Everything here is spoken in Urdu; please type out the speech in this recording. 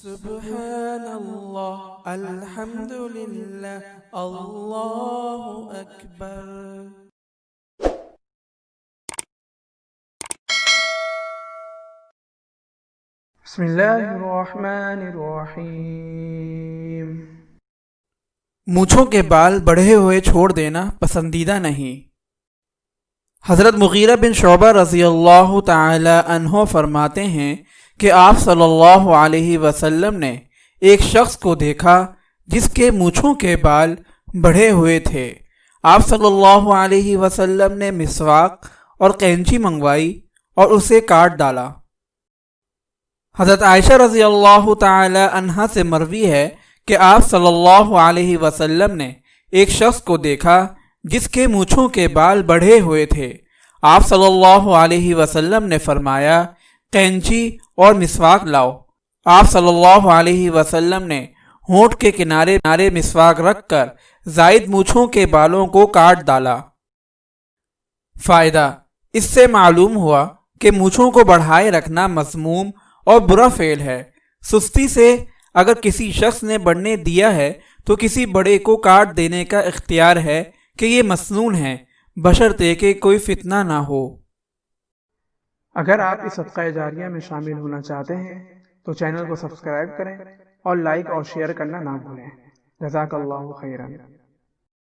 سبحان اللہ الحمد للہ اللہ اکبر۔ بسم اللہ الرحمن الرحیم۔ مونچھوں کے بال بڑھے ہوئے چھوڑ دینا پسندیدہ نہیں۔ حضرت مغیرہ بن شعبہ رضی اللہ تعالی عنہ فرماتے ہیں کہ آپ صلی اللہ علیہ وسلم نے ایک شخص کو دیکھا جس کے مونچھوں کے بال بڑھے ہوئے تھے۔ آپ صلی اللہ علیہ وسلم نے مسواک اور قینچی منگوائی اور اسے کاٹ ڈالا۔ حضرت عائشہ رضی اللہ تعالی عنہا سے مروی ہے کہ آپ صلی اللہ علیہ وسلم نے ایک شخص کو دیکھا جس کے مونچھوں کے بال بڑھے ہوئے تھے۔ آپ صلی اللہ علیہ وسلم نے فرمایا قینچی اور مسواک لاؤ۔ آپ صلی اللہ علیہ وسلم نے ہونٹ کے کنارے مسواک رکھ کر زائد مونچھوں کے بالوں کو کاٹ ڈالا۔ فائدہ: اس سے معلوم ہوا کہ مونچھوں کو بڑھائے رکھنا مذموم اور برا فعل ہے۔ سستی سے اگر کسی شخص نے بڑھنے دیا ہے تو کسی بڑے کو کاٹ دینے کا اختیار ہے کہ یہ مسنون ہے، بشرطے کہ کوئی فتنہ نہ ہو۔ اگر آپ اس صدقہ جاریہ میں شامل ہونا چاہتے ہیں تو چینل کو سبسکرائب کریں اور لائک اور شیئر کرنا نہ بھولیں۔ جزاک اللہ خیرا۔